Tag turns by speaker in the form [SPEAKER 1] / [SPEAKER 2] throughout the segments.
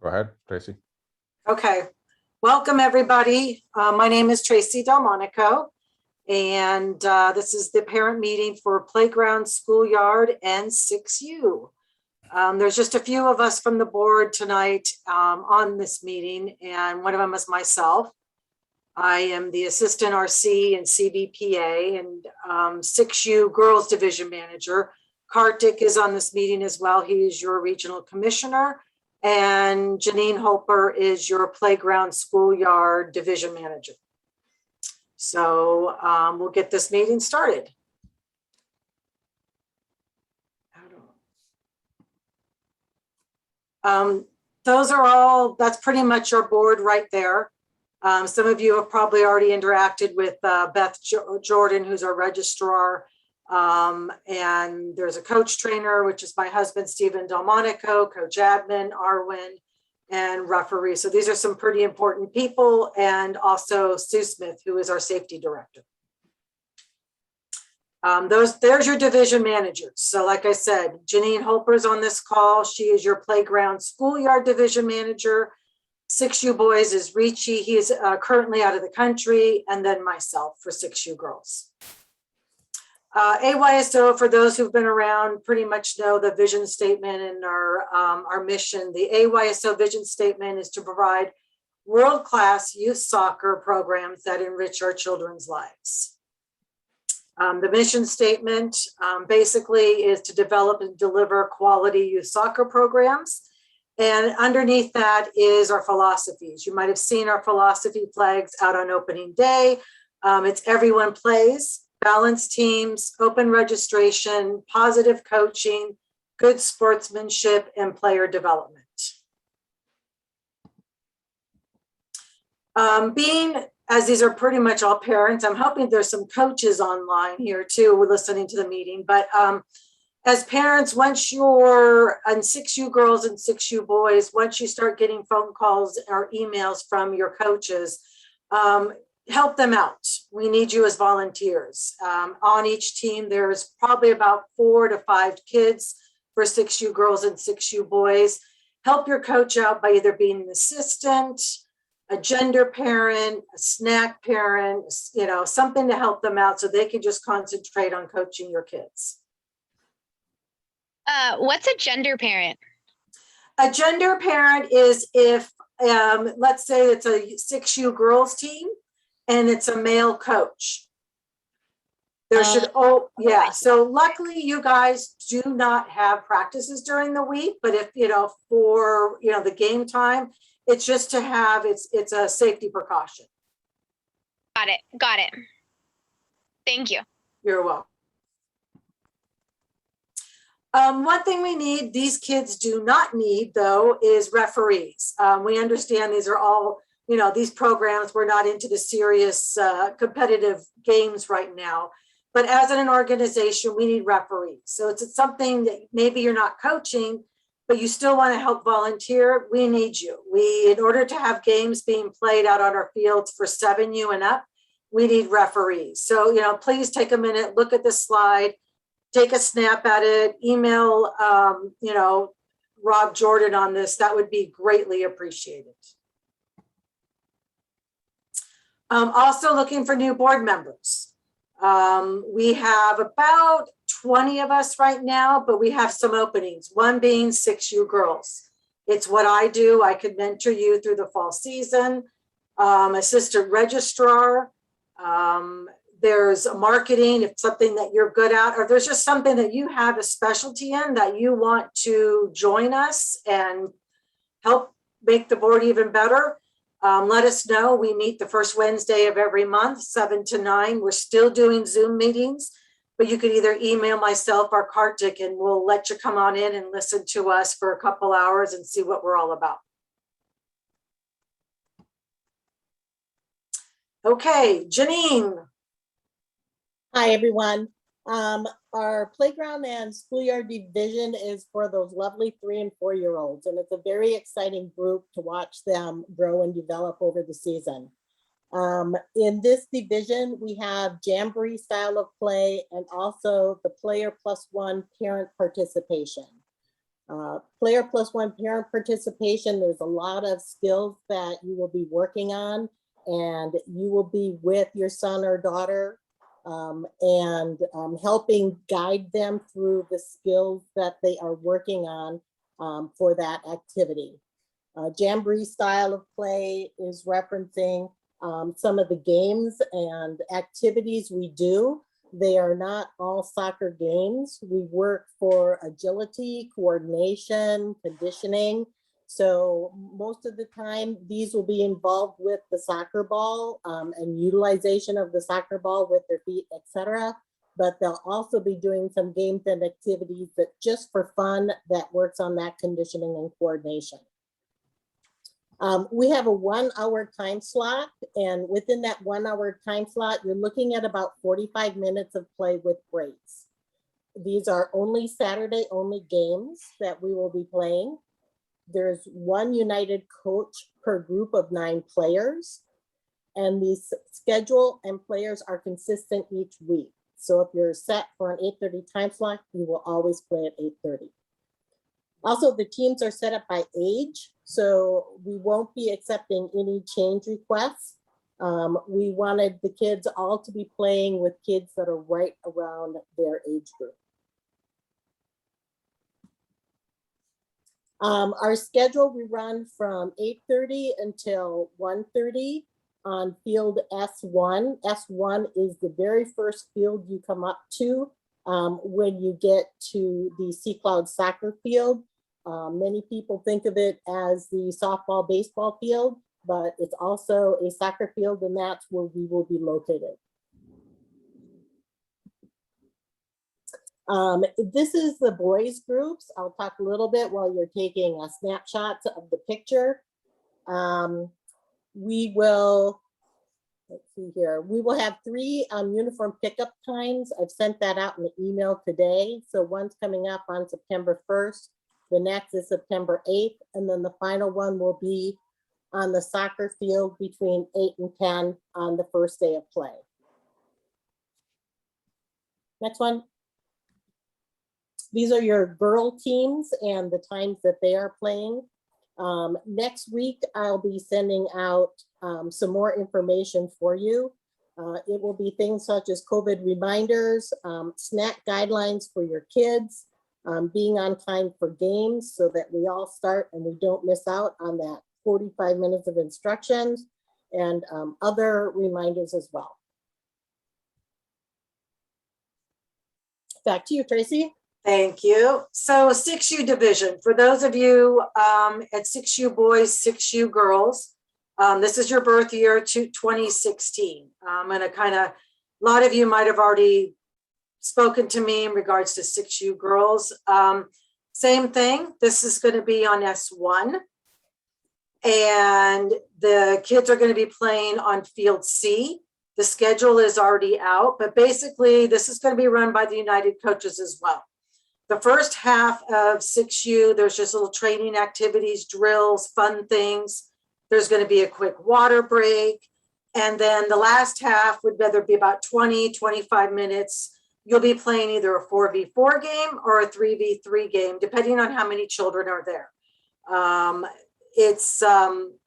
[SPEAKER 1] Go ahead, Tracy.
[SPEAKER 2] Okay, welcome everybody. My name is Tracy Delmonico, and this is the parent meeting for Playground, Schoolyard, and 6U. There's just a few of us from the board tonight on this meeting, and one of them is myself. I am the Assistant RC and CVPA and 6U Girls Division Manager. Kartik is on this meeting as well. He is your Regional Commissioner. And Janine Holper is your Playground Schoolyard Division Manager. So we'll get this meeting started. Those are all, that's pretty much our board right there. Some of you have probably already interacted with Beth Jordan, who's our registrar. And there's a coach trainer, which is my husband, Stephen Delmonico, coach admin, Arwin, and referee. So these are some pretty important people, and also Sue Smith, who is our safety director. There's your division managers. So like I said, Janine Holper's on this call. She is your Playground Schoolyard division manager. 6U boys is Ricci. He is currently out of the country, and then myself for 6U girls. AYSO, for those who've been around, pretty much know the vision statement and our mission. The AYSO vision statement is to provide world-class youth soccer programs that enrich our children's lives. The mission statement basically is to develop and deliver quality youth soccer programs. And underneath that is our philosophies. You might have seen our philosophy flags out on opening day. It's everyone plays, balanced teams, open registration, positive coaching, good sportsmanship, and player development. Being, as these are pretty much all parents, I'm hoping there's some coaches online here too, we're listening to the meeting, but as parents, once you're on 6U girls and 6U boys, once you start getting phone calls or emails from your coaches, help them out. We need you as volunteers. On each team, there's probably about 4 to 5 kids for 6U girls and 6U boys. Help your coach out by either being an assistant, a gender parent, a snack parent, you know, something to help them out so they can just concentrate on coaching your kids.
[SPEAKER 3] What's a gender parent?
[SPEAKER 2] A gender parent is if, let's say it's a 6U girls team and it's a male coach. There should, oh yeah. So luckily you guys do not have practices during the week, but if, you know, for, you know, the game time, it's just to have, it's a safety precaution.
[SPEAKER 3] Got it. Got it. Thank you.
[SPEAKER 2] You're welcome. One thing we need, these kids do not need though, is referees. We understand these are all, you know, these programs, we're not into the serious competitive games right now, but as an organization, we need referees. So it's something that maybe you're not coaching, but you still want to help volunteer. We need you. In order to have games being played out on our fields for 7U and up, we need referees. So, you know, please take a minute, look at this slide, take a snap at it, email, you know, Rob Jordan on this. That would be greatly appreciated. Also looking for new board members. We have about 20 of us right now, but we have some openings, one being 6U girls. It's what I do. I could mentor you through the fall season. Assistant registrar. There's marketing, if something that you're good at, or there's just something that you have a specialty in that you want to join us and help make the board even better. Let us know. We meet the first Wednesday of every month, 7 to 9. We're still doing Zoom meetings, but you can either email myself or Kartik and we'll let you come on in and listen to us for a couple hours and see what we're all about. Okay, Janine.
[SPEAKER 4] Hi, everyone. Our playground and schoolyard division is for those lovely 3- and 4-year-olds, and it's a very exciting group to watch them grow and develop over the season. In this division, we have jamboree style of play and also the player +1 parent participation. Player plus one parent participation, there's a lot of skills that you will be working on, and you will be with your son or daughter and helping guide them through the skills that they are working on for that activity. Jamboree style of play is referencing some of the games and activities we do. They are not all soccer games. We work for agility, coordination, conditioning. So most of the time, these will be involved with the soccer ball and utilization of the soccer ball with their feet, etc. But they'll also be doing some games and activities that just for fun that works on that conditioning and coordination. We have a 1 hour time slot, and within that 1 hour time slot, you're looking at about 45 minutes of play with breaks. These are only Saturday only games that we will be playing. There's one united coach per group of 9 players, and the schedule and players are consistent each week. So if you're set for an 8:30 time slot, you will always play at 8:30. Also, the teams are set up by age, so we won't be accepting any change requests. We wanted the kids all to be playing with kids that are right around their age group. Our schedule, we run from 8:30 until 1:30 on field S1. S1 is the very first field you come up to when you get to the Sea Cloud soccer field. Many people think of it as the softball, baseball field, but it's also a soccer field, and that's where we will be located. This is the boys groups. I'll talk a little bit while you're taking a snapshot of the picture. We will, let's see here. We will have 3 uniform pickup times. I've sent that out in the email today. So one's coming up on September 1st. The next is September 8th. And then the final one will be on the soccer field between 8 and 10 on the first day of play. Next one. These are your girl teams and the times that they are playing. Next week, I'll be sending out some more information for you. It will be things such as COVID reminders, snack guidelines for your kids, being on time for games so that we all start and we don't miss out on that 45 minutes of instructions, and other reminders as well. Back to you, Tracy.
[SPEAKER 2] Thank you. So 6U division, for those of you at 6U boys, 6U girls, this is your birth year to 2016. I'm going to a lot of you might have already spoken to me in regards to 6U girls. Same thing, this is going to be on S1. And the kids are going to be playing on field C. The schedule is already out, but basically this is going to be run by the United coaches as well. The first half of 6U, there's just little training activities, drills, fun things. There's going to be a quick water break. And then the last half would either be about 20, 25 minutes. You'll be playing either a 4v4 game or a 3v3 game, depending on how many children are there.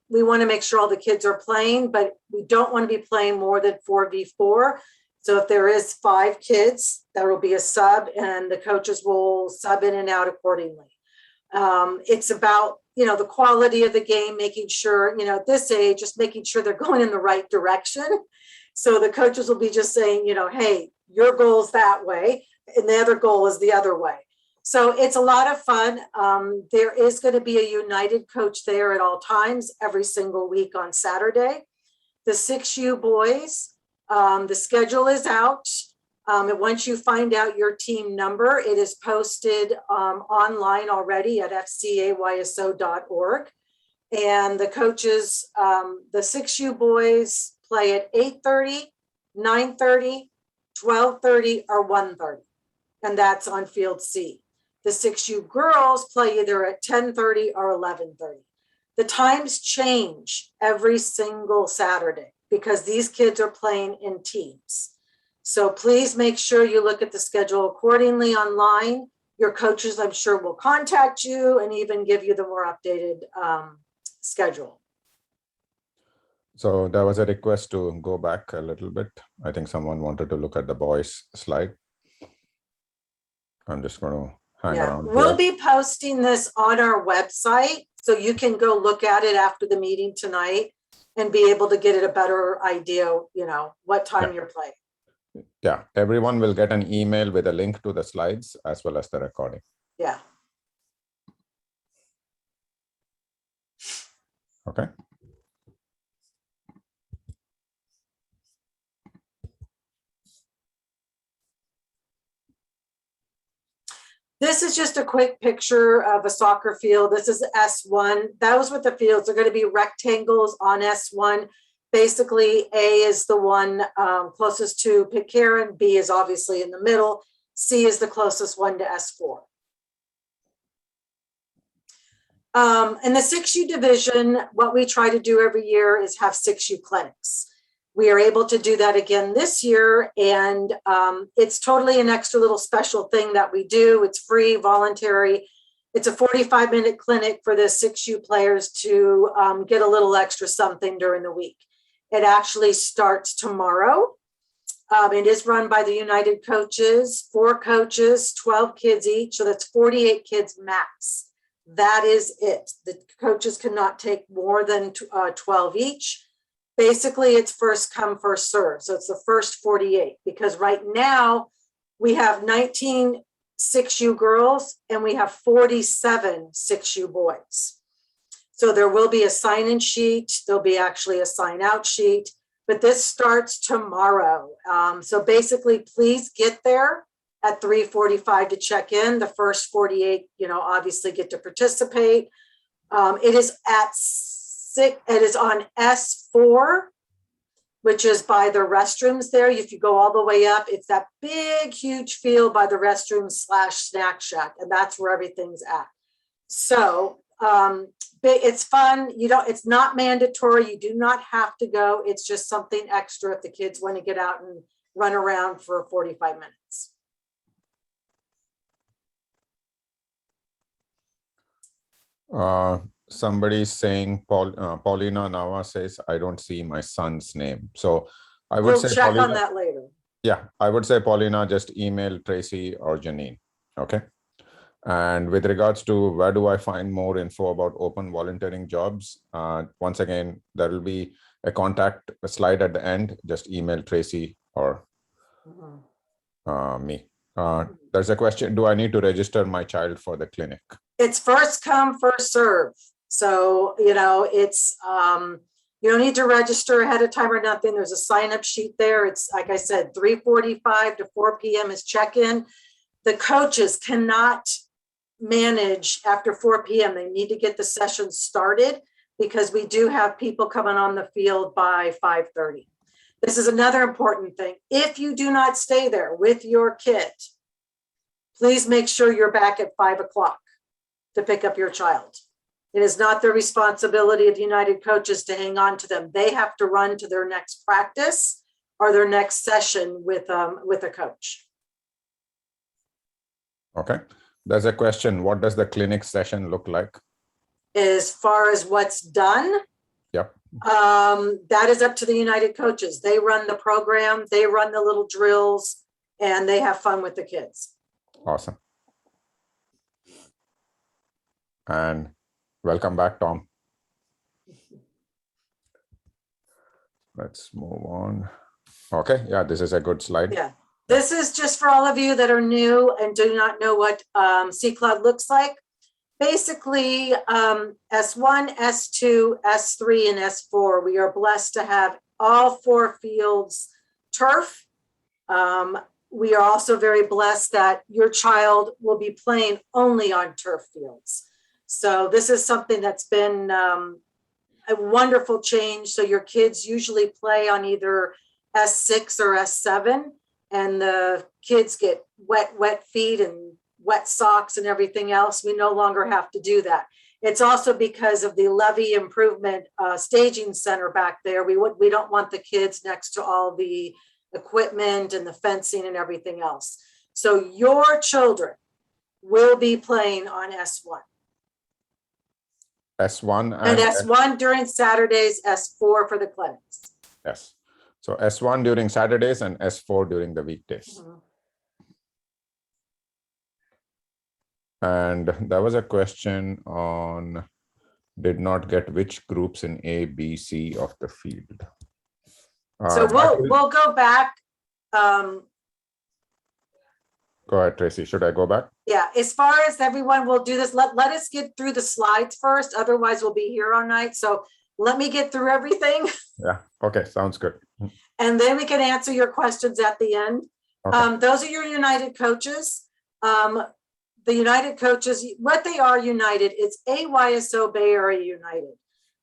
[SPEAKER 2] We want to make sure all the kids are playing, but we don't want to be playing more than 4v4. So if there is 5 kids, there will be a sub, and the coaches will sub in and out accordingly. It's about, the quality of the game, making sure, at this age, just making sure they're going in the right direction. So the coaches will be just saying, hey, your goal is that way, and the other goal is the other way. So it's a lot of fun. There is going to be a United coach there at all times, every single week on Saturday. The 6U boys, the schedule is out. And once you find out your team number, it is posted online already at fcayso.org. And the coaches, the 6U boys play at 8:30, 9:30, 12:30, or 1:30. And that's on field C. The 6U girls play either at 10:30 or 11:30. The times change every single Saturday because these kids are playing in teams. So please make sure you look at the schedule accordingly online. Your coaches, I'm sure, will contact you and even give you the more updated schedule.
[SPEAKER 1] So there was a request to go back a little bit. I think someone wanted to look at the boys slide. I'm just going to hang
[SPEAKER 2] Yeah,
[SPEAKER 1] around.
[SPEAKER 2] we'll
[SPEAKER 1] here.
[SPEAKER 2] be posting this on our website, so you can go look at it after the meeting tonight and be able to get it a better idea, what time you're playing.
[SPEAKER 1] Yeah, everyone will get an email with a link to the slides as well as the recording.
[SPEAKER 2] Yeah.
[SPEAKER 1] Okay.
[SPEAKER 2] This is just a quick picture of a soccer field. This is S1. Those with the fields. They're going to be rectangles on S1. Basically, A is the one closest to Pitcairn. B is obviously in the middle. C is the closest one to S4. In the 6U division, what we try to do every year is have 6U clinics. We are able to do that again this year, and it's totally an extra little special thing that we do. It's free, voluntary. It's a 45-minute clinic for the 6U players to get a little extra something during the week. It actually starts tomorrow. It is run by the United Coaches, 4 coaches, 12 kids each, so that's 48 kids max. That is it. The coaches cannot take more than 12 each. Basically, it's first come, first serve. So it's the first 48, because right now we have 19 6U girls and we have 47 6U boys. So there will be a sign-in sheet. There'll be actually a sign-out sheet, but this starts tomorrow. So basically, please get there at 3:45 to check in. The first 48, obviously get to participate. It is at 6. It is on S4, which is by the restrooms there. If you go all the way up, it's that big, huge field by the restrooms / snack shack, and that's where everything's at. So it's fun. It's not mandatory. You do not have to go. It's just something extra if the kids want to get out and run around for 45 minutes.
[SPEAKER 1] Somebody's saying, Paulina Nava says, I don't see my son's name. So I would
[SPEAKER 2] We'll
[SPEAKER 1] say,
[SPEAKER 2] check
[SPEAKER 1] Paulina,
[SPEAKER 2] on that later.
[SPEAKER 1] Yeah, I would say, Paulina, just email Tracy or Janine. Okay. And with regards to where do I find more info about open volunteering jobs? Once again, there will be a contact slide at the end. Just email Tracy or me. There's a question, do I need to register my child for the clinic?
[SPEAKER 2] It's first come, first serve. So, it's, you don't need to register ahead of time or nothing. There's a sign-up sheet there. It's, like I said, 3:45 to 4 p.m. is check-in. The coaches cannot manage after 4 p.m. They need to get the session started because we do have people coming on the field by 5:30. This is another important thing. If you do not stay there with your kid, please make sure you're back at 5 o'clock to pick up your child. It is not the responsibility of United Coaches to hang on to them. They have to run to their next practice or their next session with a coach.
[SPEAKER 1] Okay. There's a question. What does the clinic session look like?
[SPEAKER 2] As far as what's done,
[SPEAKER 1] Yep.
[SPEAKER 2] That is up to the United Coaches. They run the program, they run the little drills, and they have fun with the kids.
[SPEAKER 1] Awesome. And welcome back, Tom. Let's move on. Okay, yeah, this is a good slide.
[SPEAKER 2] Yeah, this is just for all of you that are new and do not know what C-Cloud looks like. Basically, S1, S2, S3, and S4, we are blessed to have all 4 fields turf. We are also very blessed that your child will be playing only on turf fields. So this is something that's been a wonderful change. So your kids usually play on either S6 or S7, and the kids get wet feet and wet socks and everything else. We no longer have to do that. It's also because of the Levy Improvement Staging Center back there. We don't want the kids next to all the equipment and the fencing and everything else. So your children will be playing on S1.
[SPEAKER 1] S1
[SPEAKER 2] And S1 during Saturdays, S4 for the clinics.
[SPEAKER 1] yes. So S1 during Saturdays and S4 during the weekdays.
[SPEAKER 2] Mhm.
[SPEAKER 1] And there was a question on did not get which groups in A, B, C of the field.
[SPEAKER 2] So we'll go back.
[SPEAKER 1] Go ahead, Tracy. Should I go back?
[SPEAKER 2] Yeah, as far as everyone will do this, let us get through the slides first. Otherwise, we'll be here all night. So let me get through everything.
[SPEAKER 1] Yeah. Okay. Sounds good.
[SPEAKER 2] And then we can answer your questions at the end.
[SPEAKER 1] Okay.
[SPEAKER 2] Those are your United coaches. The United coaches, what they are United, it's AYSO Bay Area United.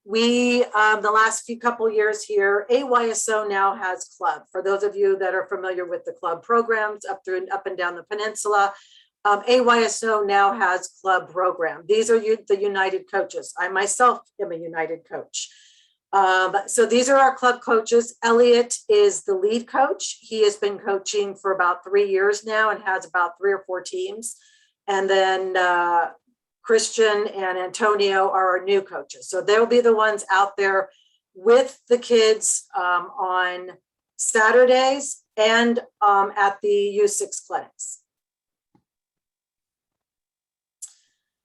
[SPEAKER 2] We, the last couple years here, AYSO now has club. For those of you that are familiar with the club programs up and down the peninsula, AYSO now has club program. These are the United coaches. I myself am a United coach. So these are our club coaches. Elliot is the lead coach. He has been coaching for about 3 years now and has about 3 or 4 teams. And then Christian and Antonio are our new coaches. So they'll be the ones out there with the kids on Saturdays and at the U6 clinics.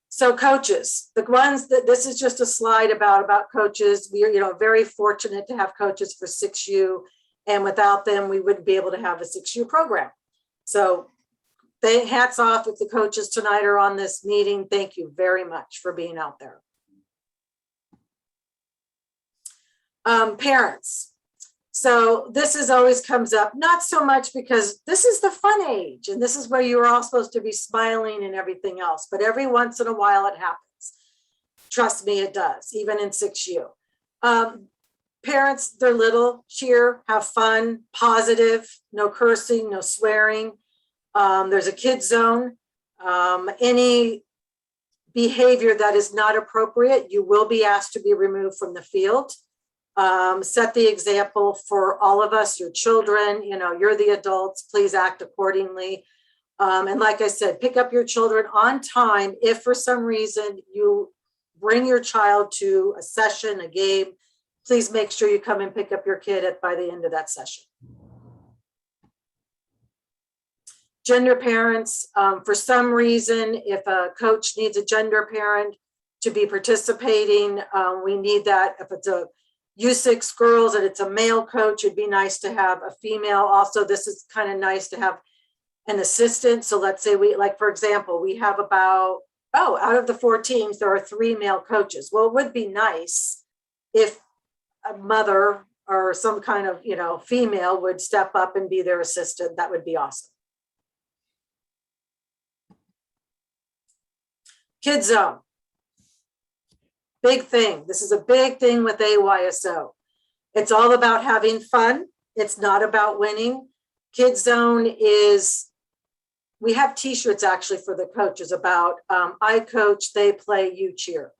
[SPEAKER 2] So coaches, the ones that this is just a slide about coaches. We are, very fortunate to have coaches for 6U, and without them, we wouldn't be able to have a 6U program. So hats off if the coaches tonight are on this meeting. Thank you very much for being out there. Parents. So this always comes up, not so much because this is the fun age and this is where you're all supposed to be smiling and everything else, but every once in a while it happens. Trust me, it does, even in 6U. Parents, they're little, cheer, have fun, positive, no cursing, no swearing. There's a kid zone. Any behavior that is not appropriate, you will be asked to be removed from the field. Set the example for all of us, your children, you're the adults, please act accordingly. And like I said, pick up your children on time. If for some reason you bring your child to a session, a game, please make sure you come and pick up your kid by the end of that session. Gender parents, for some reason, if a coach needs a gender parent to be participating, we need that. If it's a U6 girls and it's a male coach, it'd be nice to have a female. Also, this is kind of nice to have an assistant. So let's say for example, we have about, out of the 4 teams, there are 3 male coaches. Well, it would be nice if a mother or some kind of, female would step up and be their assistant. That would be awesome. Kid zone. Big thing. This is a big thing with AYSO. It's all about having fun. It's not about winning. Kid zone is, we have t-shirts actually for the coaches about I coach, they play, you cheer.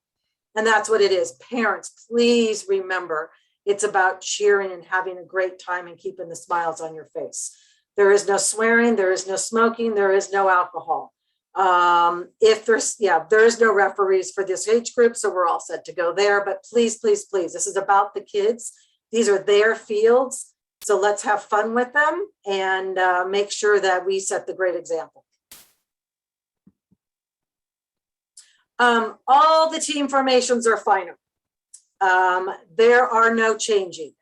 [SPEAKER 2] And that's what it is. Parents, please remember, it's about cheering and having a great time and keeping the smiles on your face. There is no swearing, there is no smoking, there is no alcohol. There's no referees for this age group, so we're all set to go there. But please, please, please, this is about the kids. These are their fields. So let's have fun with them and make sure that we set the great example. All the team formations are final. There are no changing.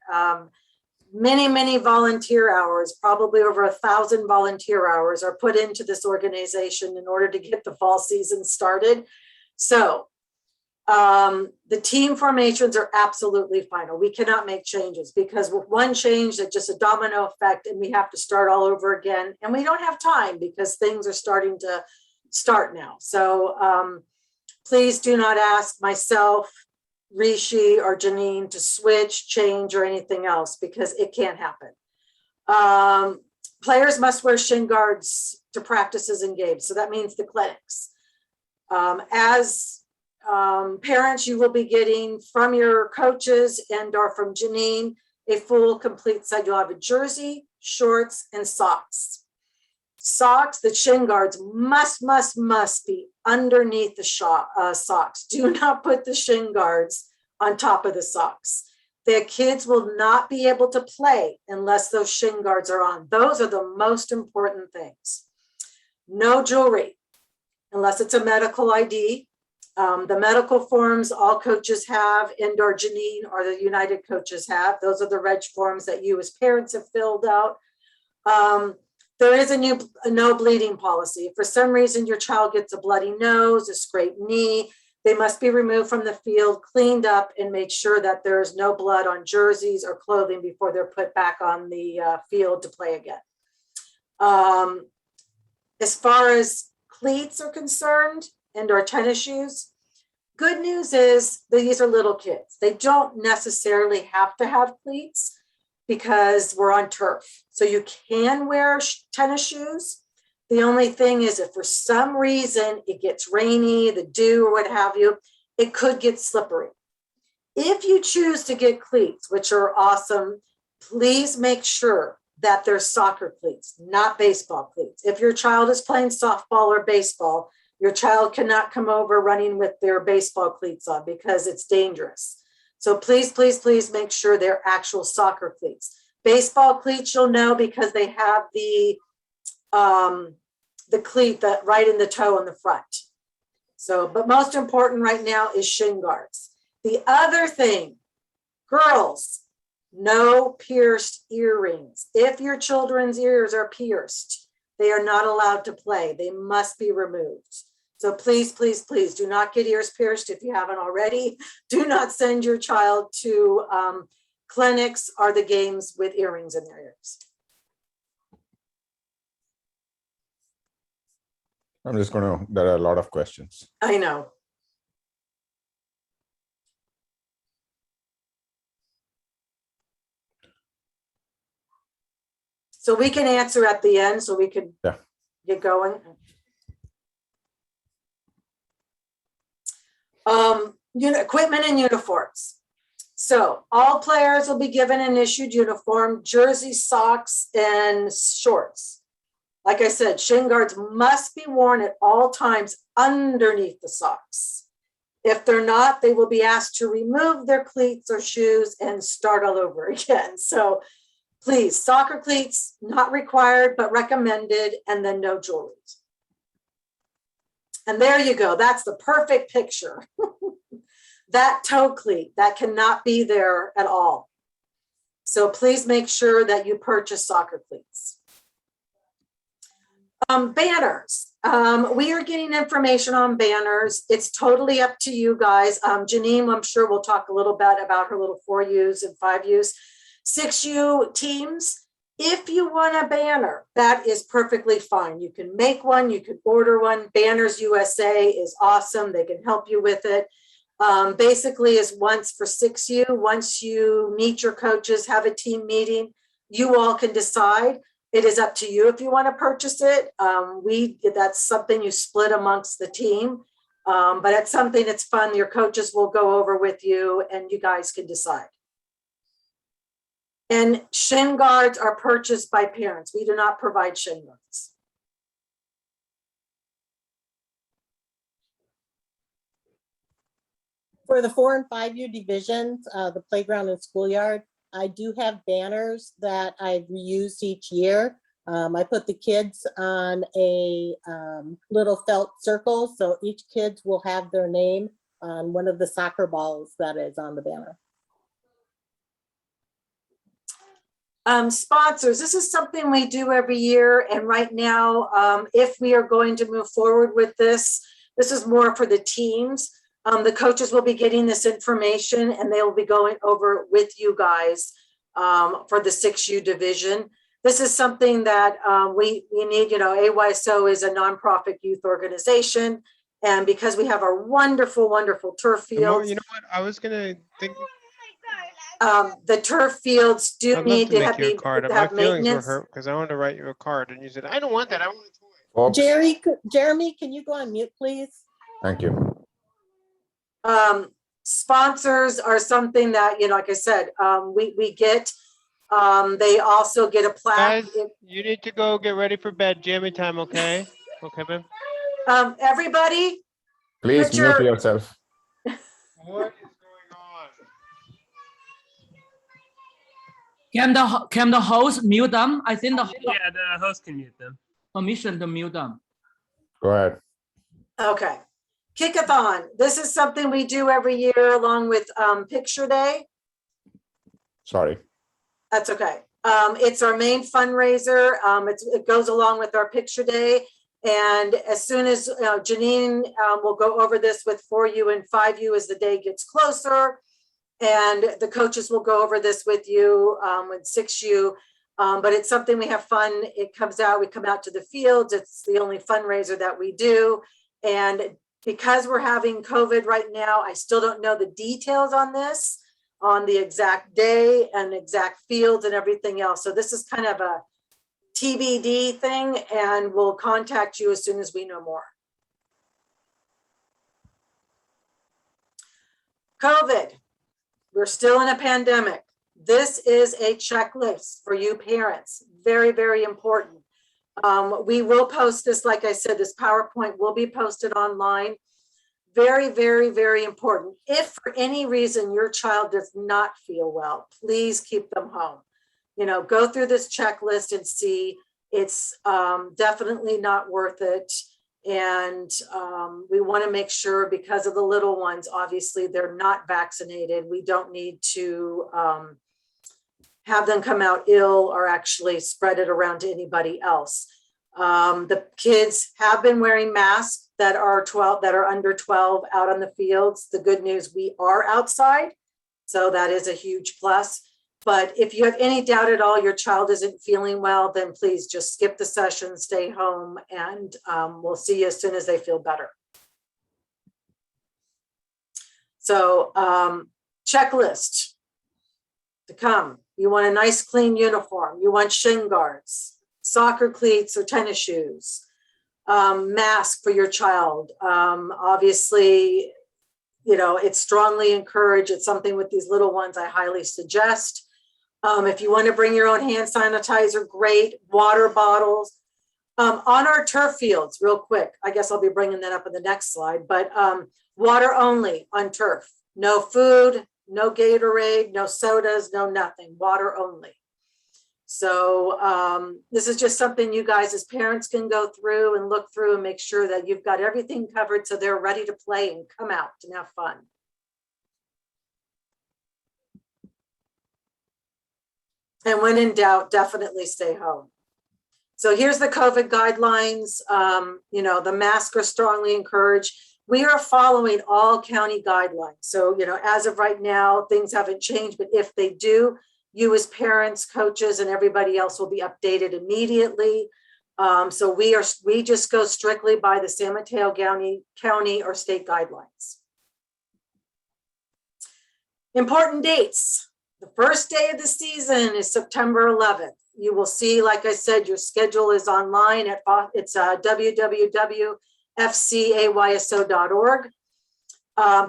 [SPEAKER 2] Many volunteer hours, probably over 1,000 volunteer hours are put into this organization in order to get the fall season started. So the team formations are absolutely final. We cannot make changes because with one change, it's just a domino effect and we have to start all over again. And we don't have time because things are starting to start now. So please do not ask myself, Rishi or Janine to switch, change, or anything else because it can't happen. Players must wear shin guards to practices and games. So that means the clinics. As parents, you will be getting from your coaches and or from Janine a full complete set. You'll have a jersey, shorts, and socks. Socks, the shin guards must be underneath the socks. Do not put the shin guards on top of the socks. The kids will not be able to play unless those shin guards are on. Those are the most important things. No jewelry, unless it's a medical ID. The medical forms all coaches have, and or Janine or the United coaches have. Those are the reg forms that you as parents have filled out. There is a no bleeding policy. If for some reason your child gets a bloody nose, a scraped knee, they must be removed from the field, cleaned up, and made sure that there is no blood on jerseys or clothing before they're put back on the field to play again. As far as cleats are concerned and our tennis shoes, good news is these are little kids. They don't necessarily have to have cleats because we're on turf. So you can wear tennis shoes. The only thing is if for some reason it gets rainy, the dew or what have you, it could get slippery. If you choose to get cleats, which are awesome, please make sure that they're soccer cleats, not baseball cleats. If your child is playing softball or baseball, your child cannot come over running with their baseball cleats on because it's dangerous. So please, please, please make sure they're actual soccer cleats. Baseball cleats, you'll know because they have the cleat that right in the toe in the front. So, but most important right now is shin guards. The other thing, girls, no pierced earrings. If your children's ears are pierced, they are not allowed to play. They must be removed. So please, please, please do not get ears pierced if you haven't already. Do not send your child to clinics or the games with earrings in their ears.
[SPEAKER 1] I'm just going to, there are a lot of questions.
[SPEAKER 2] I know. So we can answer at the end so we can get going. Equipment and uniforms. So all players will be given an issued uniform, jersey, socks, and shorts. Like I said, shin guards must be worn at all times underneath the socks. If they're not, they will be asked to remove their cleats or shoes and start all over again. So please, soccer cleats, not required, but recommended, and then no jewelry. And there you go. That's the perfect picture. That toe cleat, that cannot be there at all. So please make sure that you purchase soccer cleats. Banners. We are getting information on banners. It's totally up to you guys. Janine, I'm sure we'll talk a little bit about her little 4Us and 5Us. 6U teams, if you want a banner, that is perfectly fine. You can make one, you can order one. Banners USA is awesome. They can help you with it. Basically is once for 6U, once you meet your coaches, have a team meeting, you all can decide. It is up to you if you want to purchase it. That's something you split amongst the team, but it's something that's fun. Your coaches will go over with you and you guys can decide. And shin guards are purchased by parents. We do not provide shin guards.
[SPEAKER 4] For the 4 and 5U divisions, the playground and schoolyard, I do have banners that I've reused each year. I put the kids on a little felt circle, so each kid will have their name on one of the soccer balls that is on the banner.
[SPEAKER 2] Sponsors, this is something we do every year. And right now, if we are going to move forward with this, this is more for the teams. The coaches will be getting this information and they will be going over with you guys for the 6U division. This is something that we need, AYSO is a nonprofit youth organization. And because we have our wonderful, wonderful turf fields.
[SPEAKER 5] You know what? I was going to think.
[SPEAKER 2] The turf fields do need to have
[SPEAKER 5] My feelings were
[SPEAKER 2] maintenance.
[SPEAKER 5] hurt because I wanted to write you a card and you said, I don't want that. I want a toy.
[SPEAKER 1] Folks,
[SPEAKER 4] Jeremy, can you go on mute, please?
[SPEAKER 1] thank you.
[SPEAKER 2] Sponsors are something that, like I said, we get. They also get a plaque.
[SPEAKER 5] Guys, you need to go get ready for bed. Jammy time, okay? Okay, man.
[SPEAKER 2] Everybody,
[SPEAKER 1] Please
[SPEAKER 2] put
[SPEAKER 1] mute
[SPEAKER 2] your,
[SPEAKER 1] yourself.
[SPEAKER 5] What is going on?
[SPEAKER 6] Can the host mute them? I think the
[SPEAKER 7] Yeah, the host can mute them.
[SPEAKER 6] permission to mute them.
[SPEAKER 1] Go ahead.
[SPEAKER 2] okay. KickAthon. This is something we do every year along with Picture Day.
[SPEAKER 1] Sorry.
[SPEAKER 2] That's okay. It's our main fundraiser. It goes along with our Picture Day. And as soon as Janine will go over this with 4U and 5U as the day gets closer. And the coaches will go over this with you with 6U. But it's something we have fun. It comes out, we come out to the fields. It's the only fundraiser that we do. And because we're having COVID right now, I still don't know the details on this, on the exact day and exact fields and everything else. So this is kind of a TBD thing, and we'll contact you as soon as we know more. COVID, we're still in a pandemic. This is a checklist for you parents. Very, very important. We will post this, like I said, this PowerPoint will be posted online. Very, very, very important. If for any reason your child does not feel well, please keep them home. Go through this checklist and see. It's definitely not worth it. And we want to make sure, because of the little ones, obviously they're not vaccinated. We don't need to have them come out ill or actually spread it around to anybody else. The kids have been wearing masks that are under 12 out on the fields. The good news, we are outside. So that is a huge plus. But if you have any doubt at all, your child isn't feeling well, then please just skip the session, stay home, and we'll see you as soon as they feel better. So checklist to come. You want a nice clean uniform. You want shin guards, soccer cleats or tennis shoes, mask for your child. Obviously, it's strongly encouraged. It's something with these little ones I highly suggest. If you want to bring your own hand sanitizer, great. Water bottles. On our turf fields, real quick, I guess I'll be bringing that up in the next slide, but water only on turf. No food, no Gatorade, no sodas, no nothing, water only. So this is just something you guys as parents can go through and look through and make sure that you've got everything covered so they're ready to play and come out and have fun. And when in doubt, definitely stay home. So here's the COVID guidelines. The masks are strongly encouraged. We are following all county guidelines. So, as of right now, things haven't changed, but if they do, you as parents, coaches, and everybody else will be updated immediately. So we just go strictly by the San Mateo County or state guidelines. Important dates. The first day of the season is September 11th. You will see, like I said, your schedule is online at www.fcayso.org.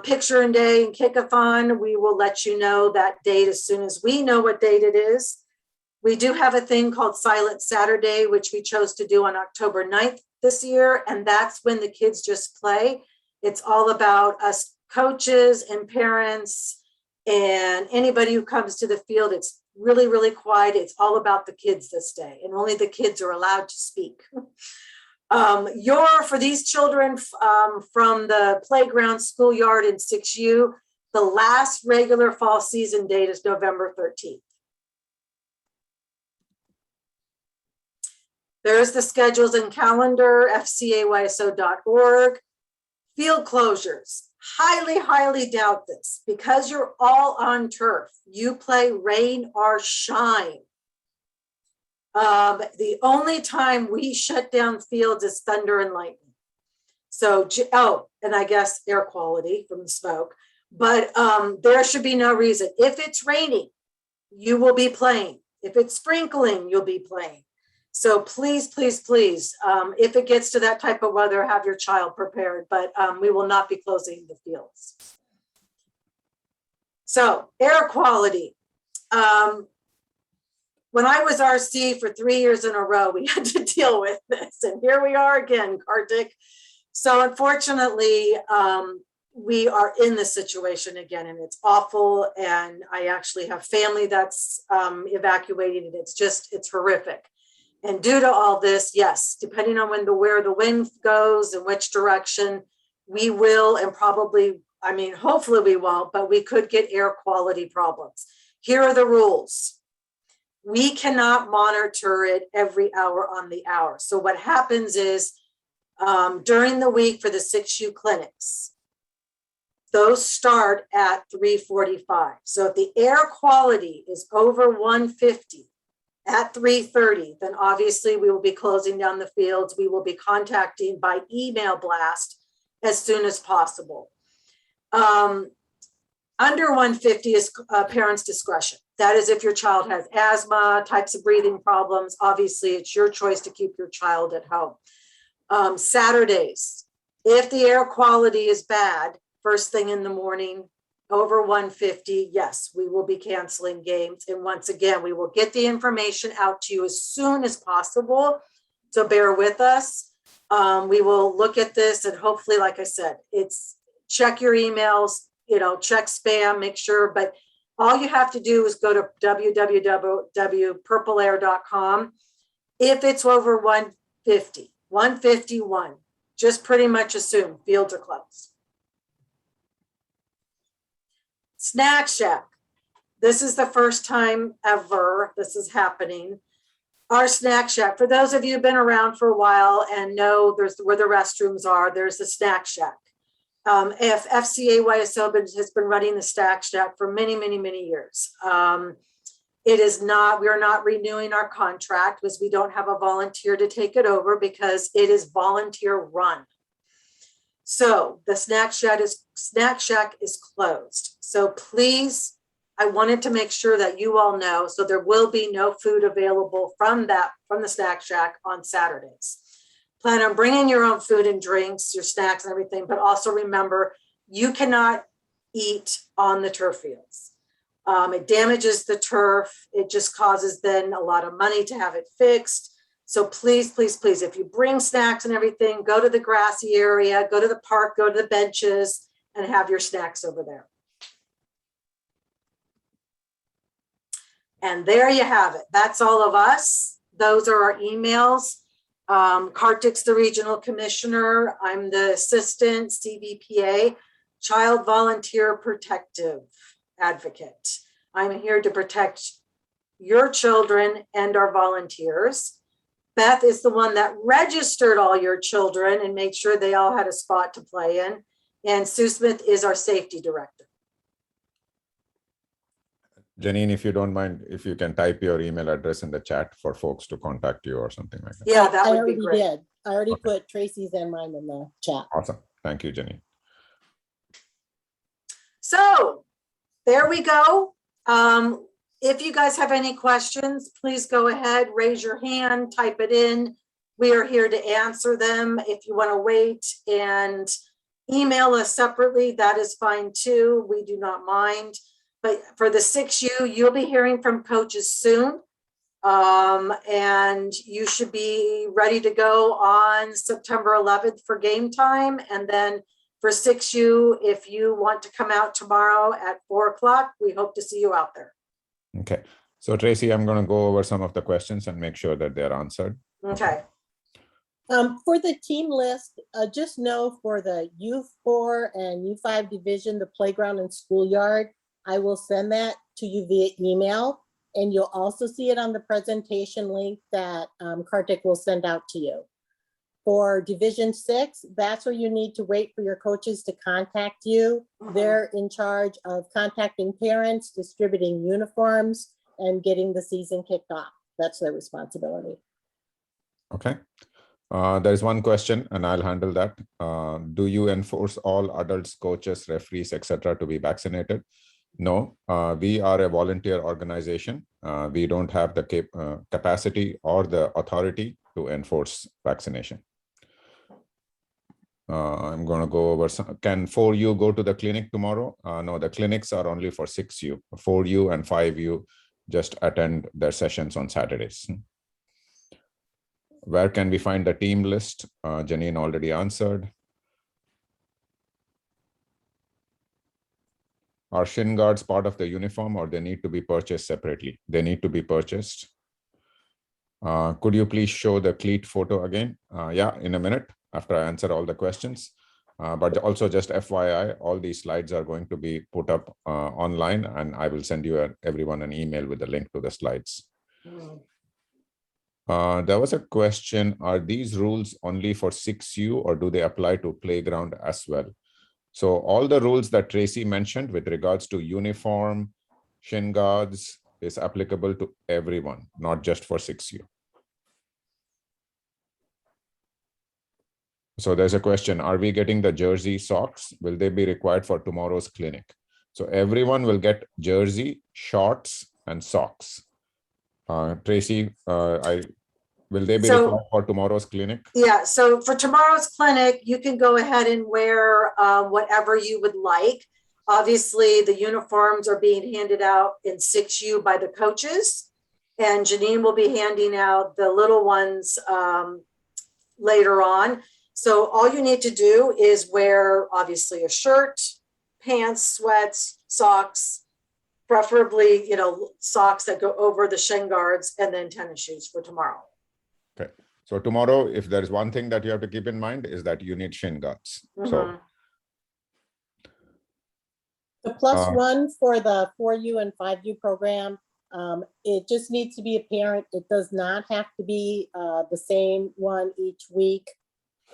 [SPEAKER 2] Picture and Day and KickAthon, we will let you know that date as soon as we know what date it is. We do have a thing called Silent Saturday, which we chose to do on October 9th this year, and that's when the kids just play. It's all about us coaches and parents and anybody who comes to the field. It's really, really quiet. It's all about the kids this day, and only the kids are allowed to speak. For these children from the playground, schoolyard, and 6U, the last regular fall season date is November 13th. There's the schedules and calendar, fcayso.org. Field closures. Highly, highly doubt this. Because you're all on turf, you play rain or shine. The only time we shut down fields is thunder and lightning. So, and I guess air quality from the smoke, but there should be no reason. If it's raining, you will be playing. If it's sprinkling, you'll be playing. So please, please, please, if it gets to that type of weather, have your child prepared, but we will not be closing the fields. So air quality. when I was RC for 3 years in a row, we had to deal with this. And here we are again, Kartik. So unfortunately, we are in this situation again, and it's awful. And I actually have family that's evacuated. It's horrific. And due to all this, yes, depending on where the wind goes and which direction, we will, and probably, I mean, hopefully we won't, but we could get air quality problems. Here are the rules. We cannot monitor it every hour on the hour. So what happens is during the week for the 6U clinics, those start at 3:45. So if the air quality is over 150 at 3:30, then obviously we will be closing down the fields. We will be contacting by email blast as soon as possible. Under 150 is parents' discretion. That is if your child has asthma, types of breathing problems. Obviously, it's your choice to keep your child at home. Saturdays, if the air quality is bad, first thing in the morning, over 150, yes, we will be canceling games. And once again, we will get the information out to you as soon as possible. So bear with us. We will look at this and hopefully, like I said, check your emails, check spam, make sure, but all you have to do is go to www.purpleair.com. If it's over 150, 151, just pretty much assume fields are closed. Snack Shack. This is the first time ever this is happening. Our Snack Shack, for those of you who've been around for a while and know where the restrooms are, there's the Snack Shack. If FCA AYSO has been running the Snack Shack for many, many, many years. We are not renewing our contract because we don't have a volunteer to take it over because it is volunteer run. So the Snack Shack is closed. So please, I wanted to make sure that you all know, so there will be no food available from the Snack Shack on Saturdays. Plan on bringing your own food and drinks, your snacks and everything, but also remember, you cannot eat on the turf fields. It damages the turf. It just causes then a lot of money to have it fixed. So please, please, please, if you bring snacks and everything, go to the grassy area, go to the park, go to the benches, and have your snacks over there. And there you have it. That's all of us. Those are our emails. Kartik's the regional commissioner. I'm the assistant CVPA, child volunteer protective advocate. I'm here to protect your children and our volunteers. Beth is the one that registered all your children and made sure they all had a spot to play in. And Sue Smith is our safety director.
[SPEAKER 1] Janine, if you don't mind, if you can type your email address in the chat for folks to contact you or something like that.
[SPEAKER 2] Yeah, that would be great.
[SPEAKER 4] I already put Tracy's and mine in the chat.
[SPEAKER 1] Awesome. Thank you, Janine.
[SPEAKER 2] So there we go. If you guys have any questions, please go ahead, raise your hand, type it in. We are here to answer them. If you want to wait and email us separately, that is fine too. We do not mind. But for the 6U, you'll be hearing from coaches soon. And you should be ready to go on September 11th for game time. And then for 6U, if you want to come out tomorrow at 4 o'clock, we hope to see you out there.
[SPEAKER 1] Okay. So Tracy, I'm going to go over some of the questions and make sure that they're answered.
[SPEAKER 2] Okay.
[SPEAKER 4] For the team list, just know for the U4 and U5 division, the playground and schoolyard, I will send that to you via email, and you'll also see it on the presentation link that Kartik will send out to you. For Division 6, that's where you need to wait for your coaches to contact you. They're in charge of contacting parents, distributing uniforms, and getting the season kicked off. That's their responsibility.
[SPEAKER 1] Okay. There's one question, and I'll handle that. Do you enforce all adults, coaches, referees, etc., to be vaccinated? No, we are a volunteer organization. We don't have the capacity or the authority to enforce vaccination. I'm going to go over some. Can 4U go to the clinic tomorrow? No, the clinics are only for 6U. 4U and 5U just attend their sessions on Saturdays. Where can we find the team list? Janine already answered. Are shin guards part of the uniform or they need to be purchased separately? They need to be purchased. Could you please show the cleat photo again? Yeah, in a minute after I answer all the questions. But also just FYI, all these slides are going to be put up online, and I will send you everyone an email with the link to the slides. There was a question, are these rules only for 6U or do they apply to playground as well? So all the rules that Tracy mentioned with regards to uniform, shin guards is applicable to everyone, not just for 6U. So there's a question, are we getting the jersey socks? Will they be required for tomorrow's clinic? So everyone will get jersey, shorts, and socks. Tracy, will they be required for tomorrow's clinic?
[SPEAKER 2] Yeah, so for tomorrow's clinic, you can go ahead and wear whatever you would like. Obviously, the uniforms are being handed out in 6U by the coaches, and Janine will be handing out the little ones later on. So all you need to do is wear, obviously, a shirt, pants, sweats, socks, preferably, socks that go over the shin guards, and then tennis shoes for tomorrow.
[SPEAKER 1] Okay. So tomorrow, if there's one thing that you have to keep in mind is that you need shin guards. So
[SPEAKER 4] the +1 for the 4U and 5U program, it just needs to be a parent. It does not have to be the same one each week.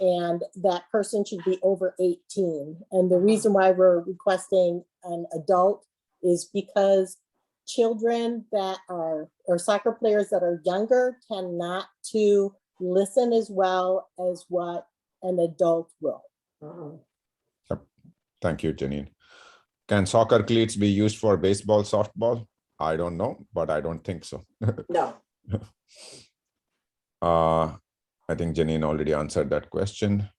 [SPEAKER 4] And that person should be over 18. And the reason why we're requesting an adult is because children that are, or soccer players that are younger tend not to listen as well as what an adult will.
[SPEAKER 1] Yep. Thank you, Janine. Can soccer cleats be used for baseball, softball? I don't know, but I don't think so.
[SPEAKER 2] No.
[SPEAKER 1] I think Janine already answered that question.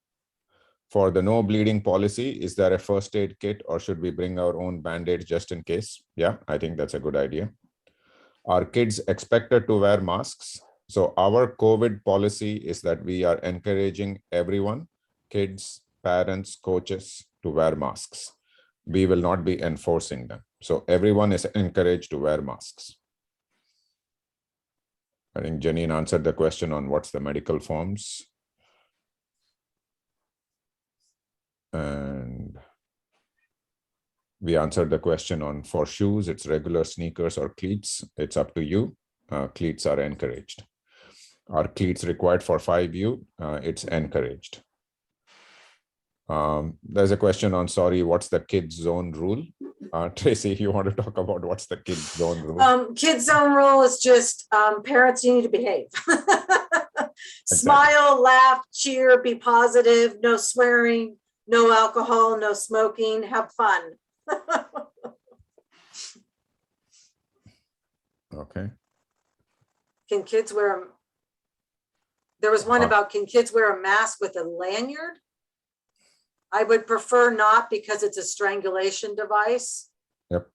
[SPEAKER 1] For the no bleeding policy, is there a first aid kit or should we bring our own band-aids just in case? Yeah, I think that's a good idea. Are kids expected to wear masks? So our COVID policy is that we are encouraging everyone, kids, parents, coaches, to wear masks. We will not be enforcing them. So everyone is encouraged to wear masks. I think Janine answered the question on what's the medical forms. And we answered the question on for shoes, it's regular sneakers or cleats. It's up to you. Cleats are encouraged. Are cleats required for 5U? It's encouraged. There's a question on, sorry, what's the kids zone rule? Tracy, you want to talk about what's the kids zone rule?
[SPEAKER 2] Kids zone rule is just parents, you need to behave. Smile, laugh, cheer, be positive, no swearing, no alcohol, no smoking, have fun.
[SPEAKER 1] Okay.
[SPEAKER 2] Can kids wear there was one about, can kids wear a mask with a lanyard? I would prefer not because it's a strangulation device.
[SPEAKER 1] Yep.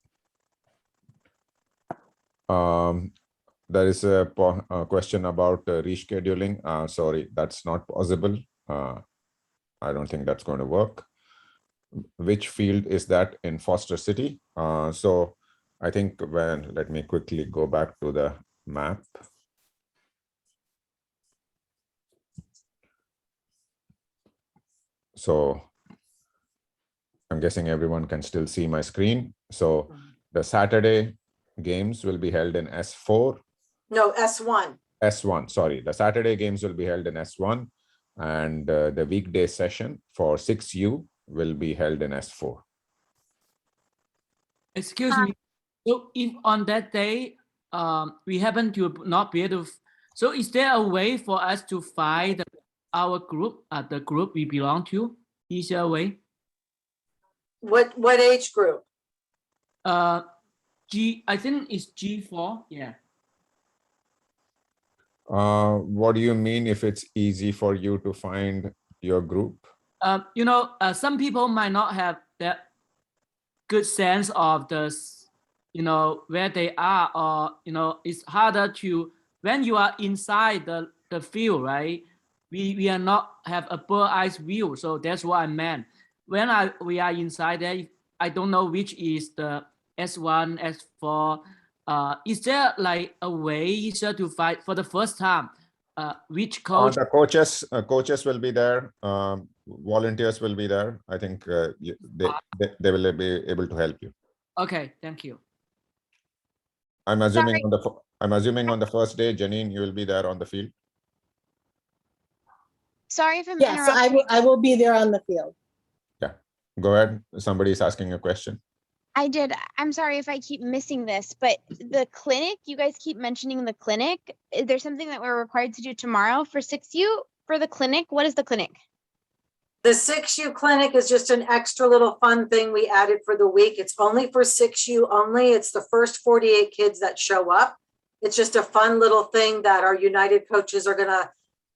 [SPEAKER 1] There is a question about rescheduling. Sorry, that's not possible. I don't think that's going to work. Which field is that in Foster City? So I think let me quickly go back to the map. So I'm guessing everyone can still see my screen. So the Saturday games will be held in S4.
[SPEAKER 2] No, S1.
[SPEAKER 1] S1, sorry. The Saturday games will be held in S1 and the weekday session for 6U will be held in S4.
[SPEAKER 6] Excuse me. So if on that day, we happen to not be able to, so is there a way for us to find our group, the group we belong to? Is there a way?
[SPEAKER 2] What age group?
[SPEAKER 6] I think it's G4. Yeah.
[SPEAKER 1] What do you mean if it's easy for you to find your group?
[SPEAKER 6] Some people might not have that good sense of the where they are, or it's harder to when you are inside the field, right? We are not have a bird eye view, so that's what I meant. When we are inside there, I don't know which is the S1, S4. Is there like a way easier to find for the first time? Which coach?
[SPEAKER 1] The coaches will be there. Volunteers will be there. I think they will be able to help you.
[SPEAKER 6] Okay, thank you.
[SPEAKER 1] I'm assuming
[SPEAKER 3] Sorry.
[SPEAKER 1] on the first day, Janine, you will be there on the field.
[SPEAKER 3] Sorry if I'm
[SPEAKER 4] Yes,
[SPEAKER 3] interrupting.
[SPEAKER 4] I will be there on the field.
[SPEAKER 1] Go ahead. Somebody is asking a question.
[SPEAKER 3] I did. I'm sorry if I keep missing this, but the clinic, you guys keep mentioning the clinic. Is there something that we're required to do tomorrow for 6U for the clinic? What is the clinic?
[SPEAKER 2] The 6U clinic is just an extra little fun thing we added for the week. It's only for 6U only. It's the first 48 kids that show up. It's just a fun little thing that our United coaches are gonna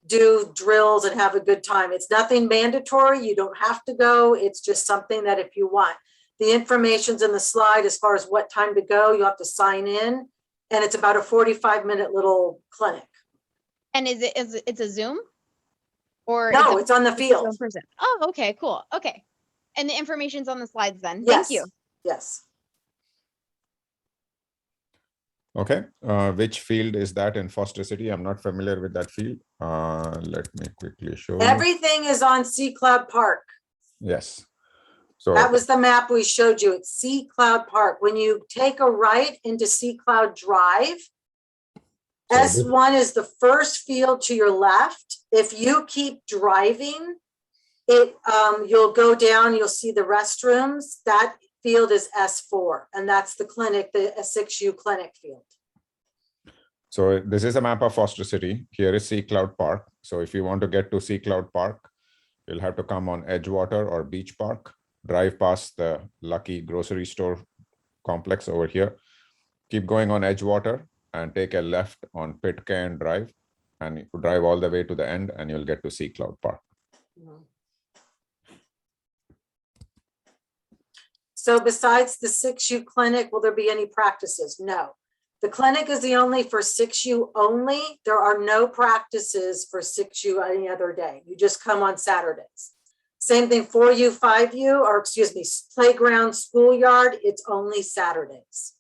[SPEAKER 2] do drills and have a good time. It's nothing mandatory. You don't have to go. It's just something that if you want. The information's in the slide as far as what time to go. You have to sign in, and it's about a 45-minute little clinic.
[SPEAKER 3] And it's a Zoom? Or
[SPEAKER 2] No, it's on the
[SPEAKER 3] it's a
[SPEAKER 2] field.
[SPEAKER 3] Zoom person? Oh, okay, cool. Okay. And the information's on the slides then.
[SPEAKER 2] Yes.
[SPEAKER 3] Thank you.
[SPEAKER 2] Yes.
[SPEAKER 1] Okay. Which field is that in Foster City? I'm not familiar with that field. Let me quickly show you.
[SPEAKER 2] Everything is on Sea Cloud Park.
[SPEAKER 1] Yes. So
[SPEAKER 2] That was the map we showed you. It's Sea Cloud Park. When you take a right into Sea Cloud Drive,
[SPEAKER 1] So this-
[SPEAKER 2] S1 is the first field to your left. If you keep driving, you'll go down, you'll see the restrooms. That field is S4, and that's the clinic, the 6U clinic field.
[SPEAKER 1] So this is a map of Foster City. Here is Sea Cloud Park. So if you want to get to Sea Cloud Park, you'll have to come on Edgewater or Beach Park, drive past the Lucky grocery store complex over here, keep going on Edgewater and take a left on Pitcairn Drive, and you drive all the way to the end and you'll get to Sea Cloud Park.
[SPEAKER 2] So besides the 6U clinic, will there be any practices? No. The clinic is the only for 6U only. There are no practices for 6U any other day. You just come on Saturdays. Same thing 4U, 5U, or excuse me, playground, schoolyard, it's only Saturdays.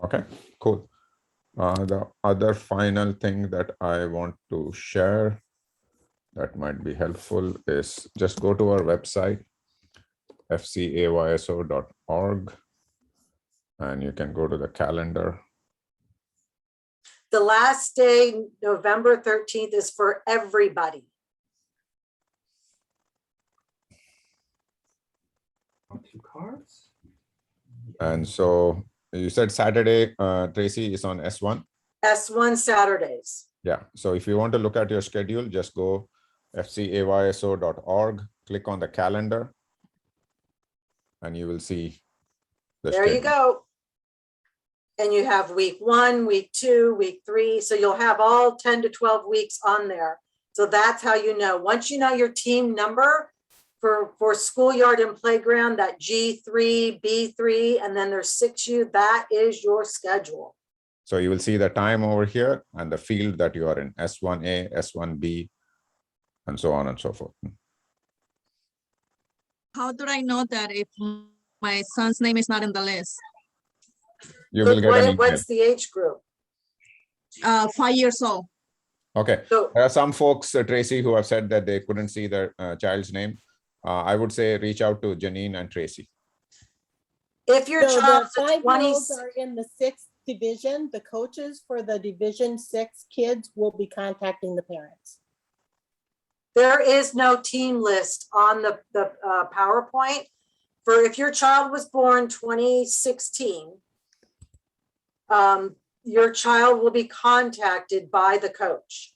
[SPEAKER 1] Okay, cool. The other final thing that I want to share that might be helpful is just go to our website, fcayso.org, and you can go to the calendar.
[SPEAKER 2] The last day, November 13th, is for everybody.
[SPEAKER 1] And so you said Saturday, Tracy, is on S1.
[SPEAKER 2] S1 Saturdays.
[SPEAKER 1] Yeah, so if you want to look at your schedule, just go fcayso.org, click on the calendar, and you will see the
[SPEAKER 2] There you
[SPEAKER 1] schedule.
[SPEAKER 2] go. And you have week 1, week 2, week 3. So you'll have all 10 to 12 weeks on there. So that's how you know. Once you know your team number for schoolyard and playground, that G3, B3, and then there's 6U, that is your schedule.
[SPEAKER 1] So you will see the time over here and the field that you are in, S1A, S1B, and so on and so forth.
[SPEAKER 7] How do I know that if my son's name is not in the list?
[SPEAKER 1] You will get an email.
[SPEAKER 2] What's the age group?
[SPEAKER 7] 5 years old.
[SPEAKER 1] Okay,
[SPEAKER 2] So
[SPEAKER 1] there are some folks, Tracy, who have said that they couldn't see their child's name. I would say reach out to Janine and Tracy.
[SPEAKER 2] if your
[SPEAKER 4] So the
[SPEAKER 2] child's a
[SPEAKER 4] 5-year-olds
[SPEAKER 2] 20,
[SPEAKER 4] are in the 6th division. The coaches for the Division 6 kids will be contacting the parents.
[SPEAKER 2] there is no team list on the PowerPoint. For if your child was born 2016, your child will be contacted by the coach.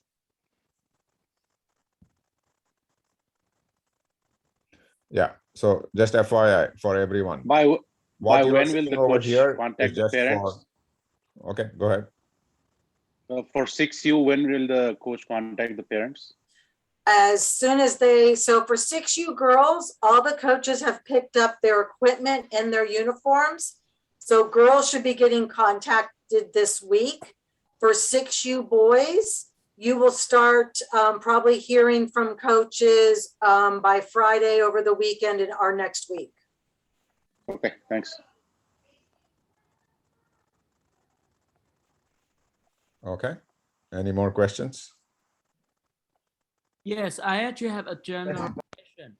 [SPEAKER 8] Yeah, so just FYI for everyone.
[SPEAKER 9] By
[SPEAKER 8] What you are
[SPEAKER 9] when will
[SPEAKER 8] seeing
[SPEAKER 9] the
[SPEAKER 8] over
[SPEAKER 9] coach
[SPEAKER 8] here is
[SPEAKER 9] contact the
[SPEAKER 8] just
[SPEAKER 9] parents?
[SPEAKER 8] Okay, go ahead.
[SPEAKER 9] For 6U, when will the coach contact the parents?
[SPEAKER 2] as soon as so for 6U girls, all the coaches have picked up their equipment and their uniforms. So girls should be getting contacted this week. For 6U boys, you will start probably hearing from coaches by Friday over the weekend and our next week.
[SPEAKER 9] Okay, thanks.
[SPEAKER 1] Okay. Any more questions?
[SPEAKER 6] Yes, I actually have a general question.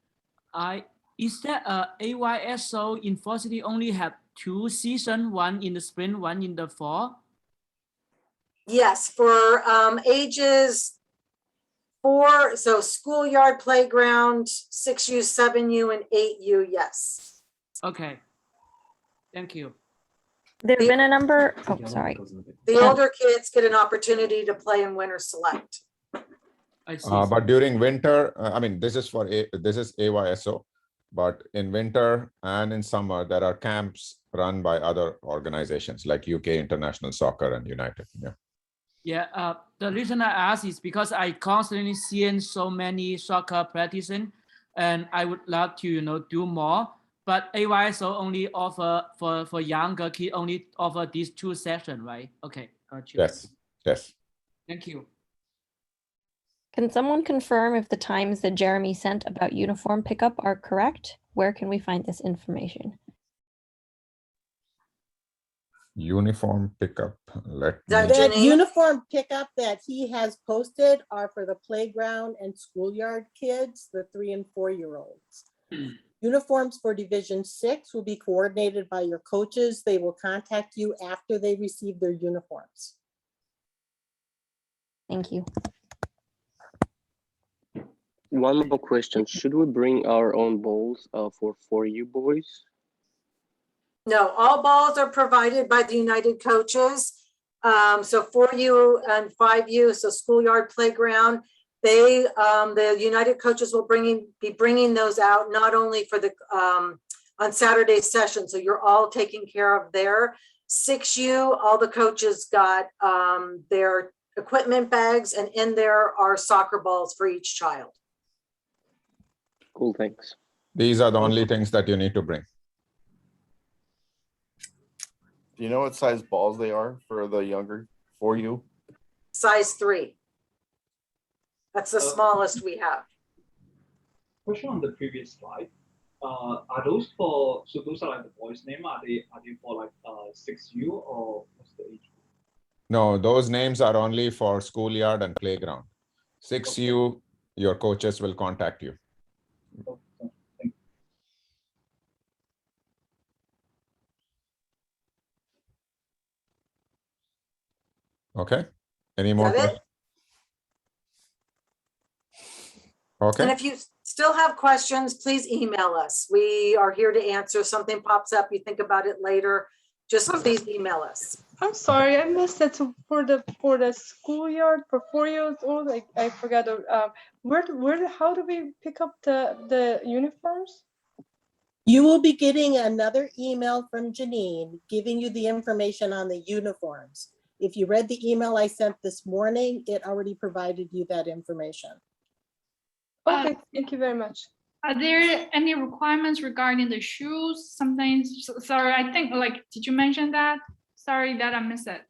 [SPEAKER 6] Is that AYSO University only have 2 seasons, one in the spring, one in the fall?
[SPEAKER 2] Yes, for ages 4, so schoolyard, playground, 6U, 7U, and 8U, yes.
[SPEAKER 6] Okay. Thank you.
[SPEAKER 10] There have been a number, oh, sorry.
[SPEAKER 2] The older kids get an opportunity to play in winter select.
[SPEAKER 6] I see.
[SPEAKER 1] But during winter, I mean, this is AYSO, but in winter and in summer, there are camps run by other organizations like UK International Soccer and United. Yeah.
[SPEAKER 6] Yeah, the reason I ask is because I constantly seeing so many soccer practicing, and I would love to, do more. But AYSO only offer for younger kids, only offer these 2 sessions, right? Okay, got you.
[SPEAKER 1] Yes. Yes.
[SPEAKER 6] Thank you.
[SPEAKER 10] Can someone confirm if the times that Jeremy sent about uniform pickup are correct? Where can we find this information?
[SPEAKER 1] Uniform pickup.
[SPEAKER 2] That
[SPEAKER 4] That
[SPEAKER 2] Janine?
[SPEAKER 4] uniform pickup that he has posted are for the playground and schoolyard kids, the 3 and 4-year-olds. Uniforms for Division 6 will be coordinated by your coaches. They will contact you after they receive their uniforms.
[SPEAKER 10] Thank you.
[SPEAKER 9] One more question. Should we bring our own balls for 4U boys?
[SPEAKER 2] No, all balls are provided by the United coaches. So 4U and 5U, so schoolyard, playground, the United coaches will be bringing those out not only for the on Saturday session. So you're all taking care of there. 6U, all the coaches got their equipment bags, and in there are soccer balls for each child.
[SPEAKER 9] Cool, thanks.
[SPEAKER 1] These are the only things that you need to bring.
[SPEAKER 11] Do you know what size balls they are for the younger 4U?
[SPEAKER 2] Size 3. That's the smallest we have.
[SPEAKER 12] Question on the previous slide. Are those for, so those are like the boys' name, are they for like 6U or what's the age?
[SPEAKER 1] No, those names are only for schoolyard and playground. 6U, your coaches will contact you. Okay. Any more questions? Okay.
[SPEAKER 2] And if you still have questions, please email us. We are here to answer. Something pops up, you think about it later, just please email us.
[SPEAKER 13] I'm sorry, I missed it. So for the schoolyard for 4 years old, I forgot. How do we pick up the uniforms?
[SPEAKER 4] You will be getting another email from Janine giving you the information on the uniforms. If you read the email I sent this morning, it already provided you that information.
[SPEAKER 13] Okay, thank you very much.
[SPEAKER 14] Are there any requirements regarding the shoes? Sometimes, sorry, I think did you mention that? Sorry that I missed it.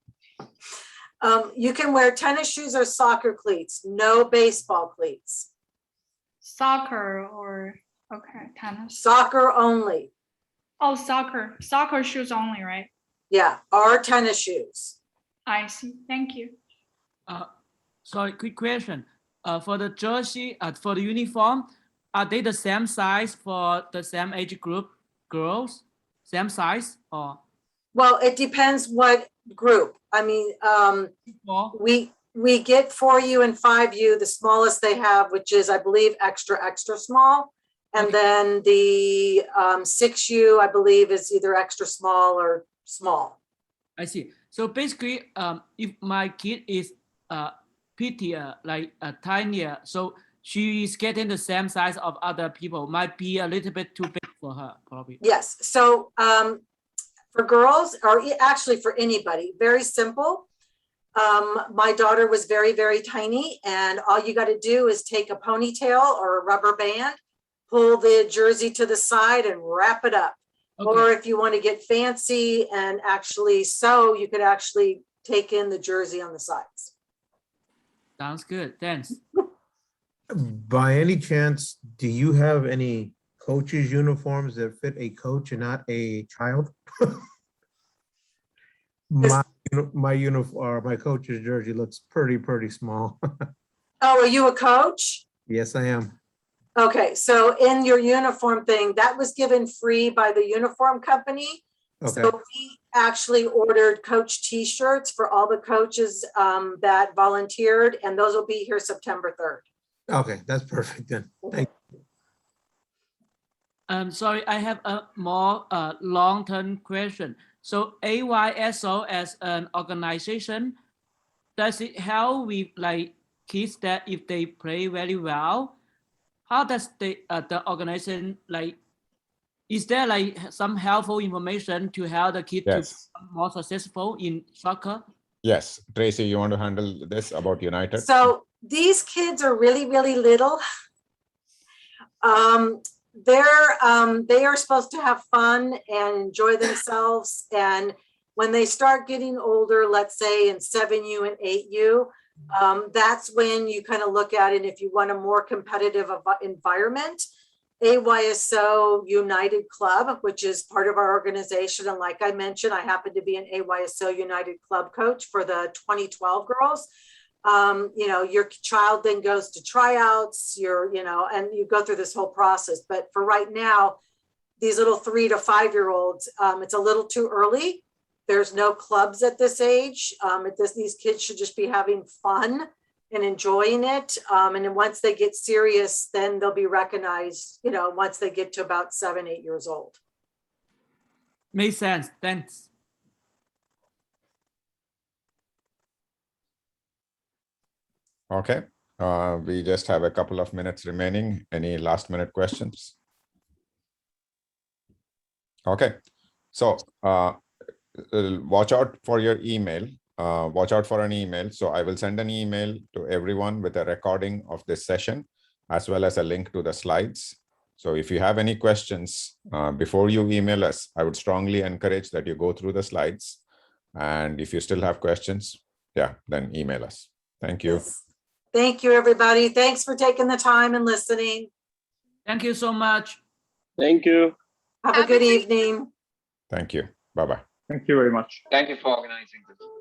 [SPEAKER 2] You can wear tennis shoes or soccer cleats, no baseball cleats.
[SPEAKER 14] Soccer or, okay, tennis.
[SPEAKER 2] Soccer only.
[SPEAKER 14] Oh, soccer shoes only, right?
[SPEAKER 2] Yeah, or tennis shoes.
[SPEAKER 14] I see, thank you.
[SPEAKER 6] Sorry, quick question. For the jersey, for the uniform, are they the same size for the same age group girls? Same size or?
[SPEAKER 2] Well, it depends what group. I mean, we get 4U and 5U, the smallest they have, which is, I believe, extra small. And then the 6U, I believe, is either extra small or small.
[SPEAKER 6] I see. So basically, if my kid is prettier, tinier, so she is getting the same size of other people, might be a little bit too big for her, probably.
[SPEAKER 2] Yes. So for girls, or actually for anybody, very simple. My daughter was very, very tiny, and all you got to do is take a ponytail or a rubber band, pull the jersey to the side and wrap it up. Or if you want to get fancy and actually sew, you could actually take in the jersey on the sides.
[SPEAKER 6] Sounds good. Thanks.
[SPEAKER 15] By any chance, do you have any coaches' uniforms that fit a coach and not a child? My uniform, my coach's jersey looks pretty small.
[SPEAKER 2] Oh, are you a coach?
[SPEAKER 15] Yes, I am.
[SPEAKER 2] Okay, so in your uniform thing, that was given free by the uniform company.
[SPEAKER 15] Okay.
[SPEAKER 2] So we actually ordered coach t-shirts for all the coaches that volunteered, and those will be here September 3rd.
[SPEAKER 15] Okay, that's perfect then. Thank you.
[SPEAKER 6] Sorry, I have a more long-term question. So AYSO as an organization, does it help with like kids that if they play very well? How does the organization like? Is there like some helpful information to help the kid to become more successful in soccer?
[SPEAKER 1] Yes, Tracy, you want to handle this about United?
[SPEAKER 2] So these kids are really, really little. They are supposed to have fun and enjoy themselves. And when they start getting older, let's say in 7U and 8U, that's when you kind of look at it. If you want a more competitive environment, AYSO United Club, which is part of our organization. And like I mentioned, I happen to be an AYSO United Club coach for the 2012 girls. You know, your child then goes to tryouts, and you go through this whole process. But for right now, these little 3 to 5-year-olds, it's a little too early. There's no clubs at this age. These kids should just be having fun and enjoying it. And then once they get serious, then they'll be recognized, once they get to about 7, 8 years old.
[SPEAKER 6] Makes sense. Thanks.
[SPEAKER 1] Okay, we just have a couple of minutes remaining. Any last minute questions? Okay, so watch out for your email. Watch out for an email. So I will send an email to everyone with a recording of this session, as well as a link to the slides. So if you have any questions before you email us, I would strongly encourage that you go through the slides. And if you still have questions, then email us. Thank you.
[SPEAKER 2] Yes. Thank you, everybody. Thanks for taking the time and listening.
[SPEAKER 6] Thank you so much.
[SPEAKER 9] Thank you.
[SPEAKER 2] Have a good evening.
[SPEAKER 1] Thank you. Bye-bye.
[SPEAKER 12] Thank you very much.
[SPEAKER 8] Thank you for organizing this.